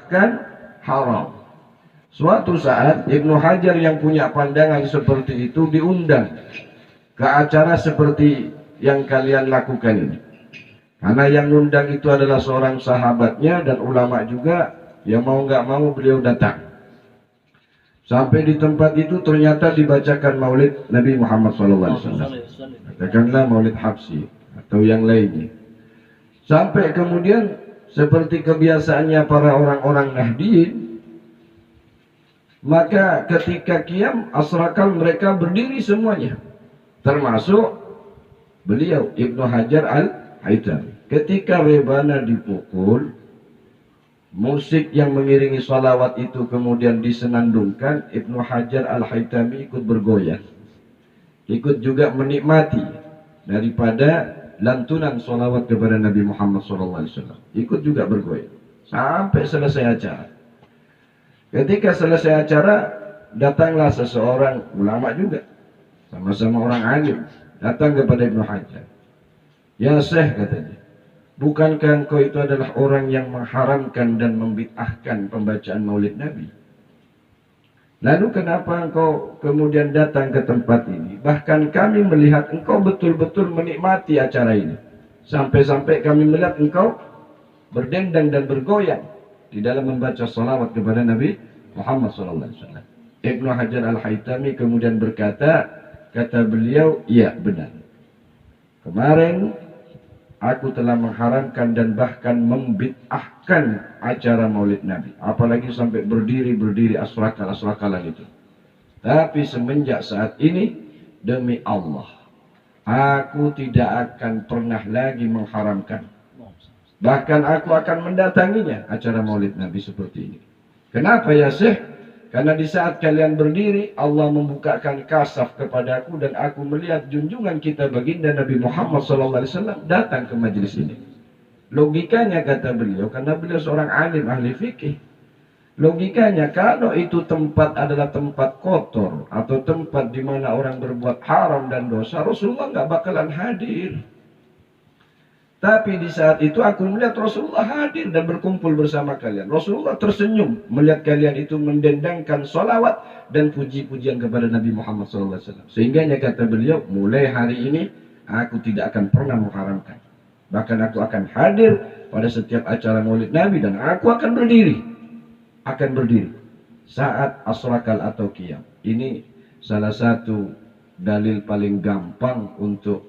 bahkan haram. Suatu saat Ibnu Hajar yang punya pandangan seperti itu diundang ke acara seperti yang kalian lakukan ini. Karena yang undang itu adalah seorang sahabatnya dan ulama juga, yang mau nggak mau beliau datang. Sampai di tempat itu ternyata dibacakan maulid Nabi Muhammad SAW. Katakanlah maulid Habsyi atau yang lainnya. Sampai kemudian seperti kebiasaannya para orang-orang Nahdiyin, maka ketika qiyam asrakal mereka berdiri semuanya, termasuk beliau Ibnu Hajar al-Haytami. Ketika rebana dipukul, musik yang mengiringi salawat itu kemudian disenandungkan, Ibnu Hajar al-Haytami ikut bergoyang, ikut juga menikmati daripada lantunan salawat kepada Nabi Muhammad SAW. Ikut juga bergoyang sampai selesai acara. Ketika selesai acara, datanglah seseorang ulama juga, sama-sama orang alim, datang kepada Ibnu Hajar. Ya Syekh, katanya, bukankah engkau itu adalah orang yang mengharamkan dan membid'ahkan pembacaan maulid Nabi? Lalu kenapa engkau kemudian datang ke tempat ini? Bahkan kami melihat engkau betul-betul menikmati acara ini. Sampai-sampai kami melihat engkau berdendang dan bergoyang di dalam membaca salawat kepada Nabi Muhammad SAW. Ibnu Hajar al-Haytami kemudian berkata, kata beliau, iya benar. Kemarin aku telah mengharamkan dan bahkan membid'ahkan acara maulid Nabi. Apalagi sampai berdiri asrakal-asrakalan itu. Tapi semenjak saat ini, demi Allah, aku tidak akan pernah lagi mengharamkan. Bahkan aku akan mendatanginya acara maulid Nabi seperti ini. Kenapa ya Syekh? Karena di saat kalian berdiri, Allah membukakan kasaf kepadaku dan aku melihat junjungan kita baginda Nabi Muhammad SAW datang ke majelis ini. Logikanya, kata beliau, karena beliau seorang alim ahli fikih, logikanya kalau itu tempat adalah tempat kotor atau tempat di mana orang berbuat haram dan dosa, Rasulullah nggak bakalan hadir. Tapi di saat itu aku melihat Rasulullah hadir dan berkumpul bersama kalian. Rasulullah tersenyum melihat kalian itu mendendangkan salawat dan puji-pujian kepada Nabi Muhammad SAW. Sehingga kata beliau, mulai hari ini aku tidak akan pernah mengharamkan. Bahkan aku akan hadir pada setiap acara maulid Nabi dan aku akan berdiri. Akan berdiri saat asrakal atau qiyam. Ini salah satu dalil paling gampang untuk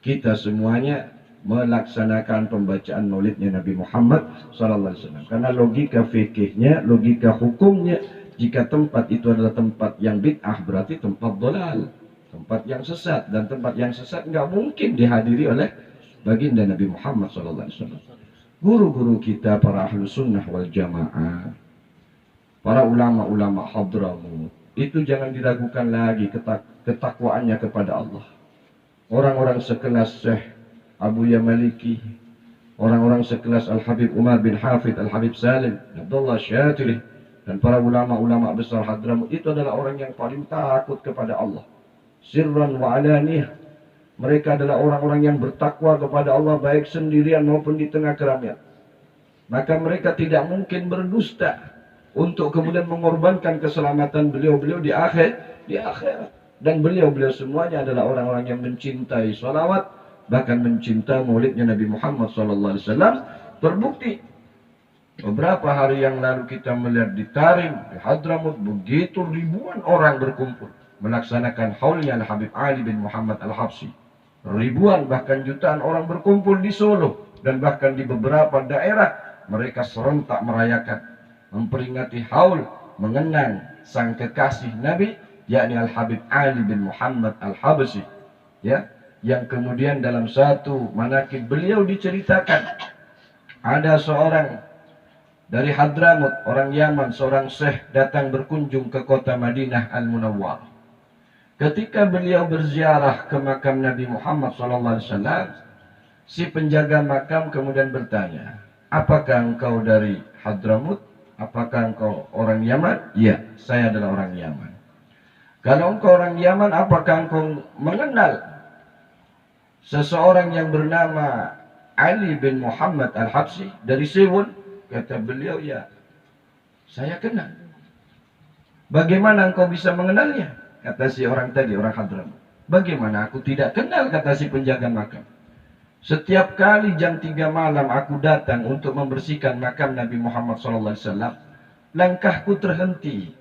kita semuanya melaksanakan pembacaan maulidnya Nabi Muhammad SAW. Karena logika fikihnya, logika hukumnya, jika tempat itu adalah tempat yang bid'ah, berarti tempat dolal, tempat yang sesat, dan tempat yang sesat nggak mungkin dihadiri oleh baginda Nabi Muhammad SAW. Guru-guru kita, para ahlu sunnah wal jamaah, para ulama-ulama Hadramut, itu jangan diragukan lagi ketakwaannya kepada Allah. Orang-orang sekelas Syekh Abuya Maliki, orang-orang sekelas Al-Habib Umar bin Hafid, Al-Habib Salim, Abdullah Syatiri, dan para ulama-ulama besar Hadramut itu adalah orang yang paling takut kepada Allah. Sirran wa alaniyah. Mereka adalah orang-orang yang bertakwa kepada Allah baik sendirian maupun di tengah keramaian. Maka mereka tidak mungkin berdusta untuk kemudian mengorbankan keselamatan beliau-beliau di akhirat. Dan beliau-beliau semuanya adalah orang-orang yang mencintai salawat, bahkan mencinta maulidnya Nabi Muhammad SAW. Terbukti beberapa hari yang lalu kita melihat di Tarim, di Hadramut, begitu ribuan orang berkumpul melaksanakan haulnya Al-Habib Ali bin Muhammad Al-Habsyi. Ribuan bahkan jutaan orang berkumpul di Solo dan bahkan di beberapa daerah mereka serentak merayakan, memperingati haul mengenang sang kekasih Nabi, yakni Al-Habib Ali bin Muhammad Al-Habsyi, ya, yang kemudian dalam satu manaqib beliau diceritakan ada seorang dari Hadramut, orang Yaman, seorang syekh datang berkunjung ke kota Madinah Al-Munawwarah. Ketika beliau berziarah ke makam Nabi Muhammad SAW, si penjaga makam kemudian bertanya, apakah engkau dari Hadramut? Apakah engkau orang Yaman? Ya, saya adalah orang Yaman. Kalau engkau orang Yaman, apakah engkau mengenal seseorang yang bernama Ali bin Muhammad Al-Habsyi dari Sewon? Kata beliau, ya, Saya kenal. Bagaimana engkau bisa mengenalnya? Kata si orang tadi, orang Hadramaut. Bagaimana aku tidak kenal, kata si penjaga makam. Setiap kali jam 3 malam aku datang untuk membersihkan makam Nabi Muhammad SAW, langkahku terhenti.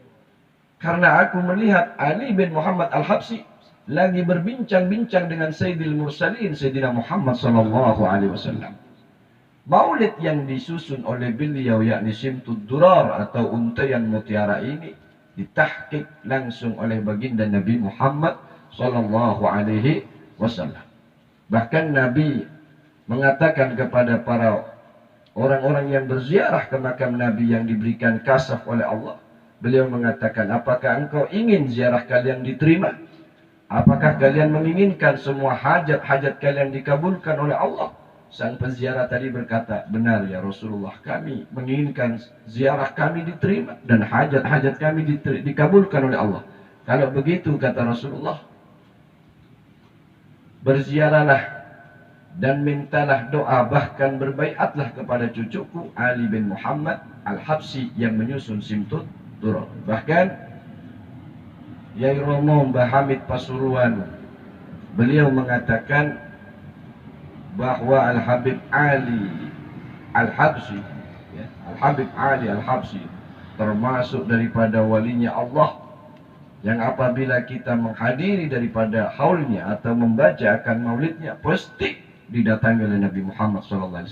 Karena aku melihat Ali bin Muhammad Al-Habsyi lagi berbincang-bincang dengan Sayyidil Mursalin, Sayyidina Muhammad SAW. Maulid yang disusun oleh beliau, yakni Simtud Durar atau Untaian Mutiara ini, ditahqiq langsung oleh baginda Nabi Muhammad SAW. Bahkan Nabi mengatakan kepada para orang-orang yang berziarah ke makam Nabi yang diberikan kasaf oleh Allah, beliau mengatakan, apakah engkau ingin ziarah kalian diterima? Apakah kalian menginginkan semua hajat-hajat kalian dikabulkan oleh Allah? Sang penziarah tadi berkata, benar ya Rasulullah, kami menginginkan ziarah kami diterima dan hajat-hajat kami dikabulkan oleh Allah. Kalau begitu, kata Rasulullah, berziarahlah dan mintalah doa, bahkan berbaiatlah kepada cucuku Ali bin Muhammad Al-Habsyi yang menyusun Simtud Durar. Bahkan Yai Romo Mbah Hamid Pasuruan, beliau mengatakan bahwa Al-Habib Ali Al-Habsyi, ya, Al-Habib Ali Al-Habsyi termasuk daripada walinya Allah, yang apabila kita menghadiri daripada haulnya atau membaca akan maulidnya, pasti didatangi oleh Nabi Muhammad SAW.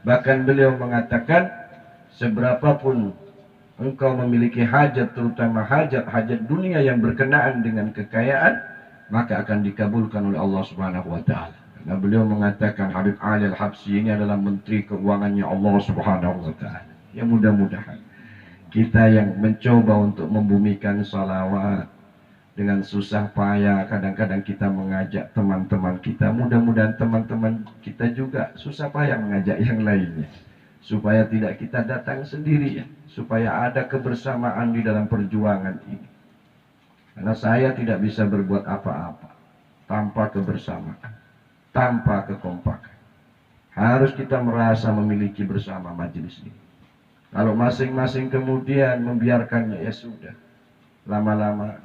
Bahkan beliau mengatakan, seberapapun engkau memiliki hajat, terutama hajat dunia yang berkenaan dengan kekayaan, maka akan dikabulkan oleh Allah Subhanahu wa Ta'ala. Nah, beliau mengatakan Habib Ali Al-Habsyi ini adalah menteri keuangannya Allah Subhanahu wa Ta'ala. Ya, mudah-mudahan kita yang mencoba untuk membumikan salawat dengan susah payah, kadang-kadang kita mengajak teman-teman kita, mudah-mudahan teman-teman kita juga susah payah mengajak yang lainnya, supaya tidak kita datang sendirian, supaya ada kebersamaan di dalam perjuangan ini. Karena saya tidak bisa berbuat apa-apa tanpa kebersamaan, tanpa kekompakan. Harus kita merasa memiliki bersama majelis ini. Kalau masing-masing kemudian membiarkannya, ya sudah, lama-lama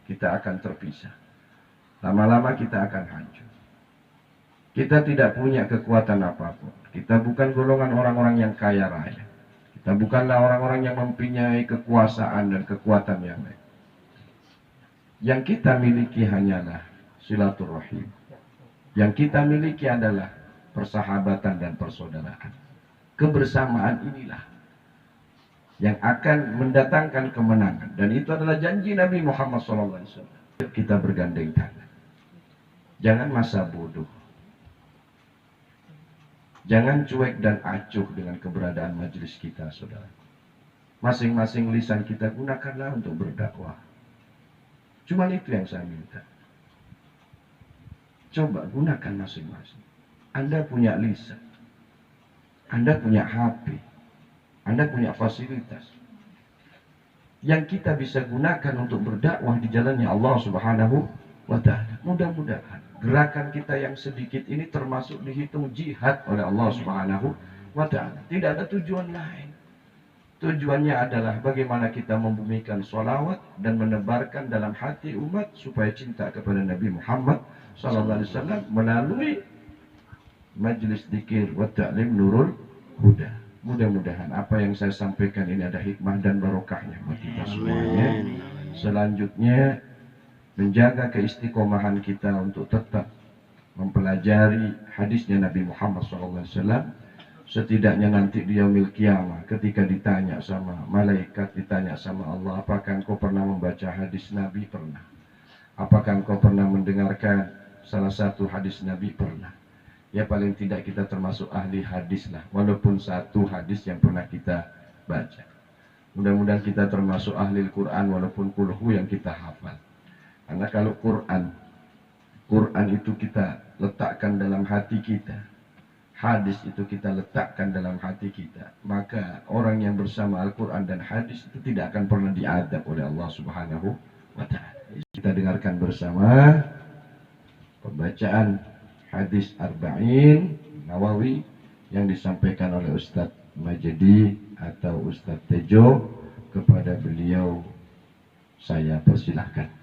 kita akan terpisah, lama-lama kita akan hancur. Kita tidak punya kekuatan apapun. Kita bukan golongan orang-orang yang kaya raya. Kita bukanlah orang-orang yang mempunyai kekuasaan dan kekuatan yang lain. Yang kita miliki hanyalah silaturahim. Yang kita miliki adalah persahabatan dan persaudaraan. Kebersamaan inilah yang akan mendatangkan kemenangan, dan itu adalah janji Nabi Muhammad SAW. Kita bergandeng tangan. Jangan masa bodoh. Jangan cuek dan acuh dengan keberadaan majelis kita, saudara. Masing-masing lisan kita gunakanlah untuk berdakwah. Cuma itu yang saya minta. Coba gunakan masing-masing. Anda punya lisan, Anda punya HP, Anda punya fasilitas yang kita bisa gunakan untuk berdakwah di jalannya Allah Subhanahu wa Ta'ala. Mudah-mudahan gerakan kita yang sedikit ini termasuk dihitung jihad oleh Allah Subhanahu wa Ta'ala. Tidak ada tujuan lain. Tujuannya adalah bagaimana kita membumikan sholawat dan menebarkan dalam hati umat supaya cinta kepada Nabi Muhammad SAW melalui Majlis Dzikir wa Ta'lim Nurul Huda. Mudah-mudahan apa yang saya sampaikan ini ada hikmah dan barokahnya buat kita semuanya. Selanjutnya, menjaga keistiqomahan kita untuk tetap mempelajari hadisnya Nabi Muhammad SAW. Setidaknya nanti di yaumil qiyamah, ketika ditanya sama malaikat, ditanya sama Allah, apakah engkau pernah membaca hadis Nabi? Pernah. Apakah engkau pernah mendengarkan salah satu hadis Nabi? Pernah. Ya, paling tidak kita termasuk ahli hadis lah, walaupun satu hadis yang pernah kita baca. Mudah-mudahan kita termasuk ahli Quran, walaupun kulhu yang kita hafal. Karena kalau Quran itu kita letakkan dalam hati kita, hadis itu kita letakkan dalam hati kita, maka orang yang bersama Al-Quran dan hadis itu tidak akan pernah diadab oleh Allah Subhanahu wa Ta'ala. Kita dengarkan bersama pembacaan hadis Arba'in Nawawi yang disampaikan oleh Ustadz Majdi atau Ustadz Tejo, kepada beliau saya persilahkan.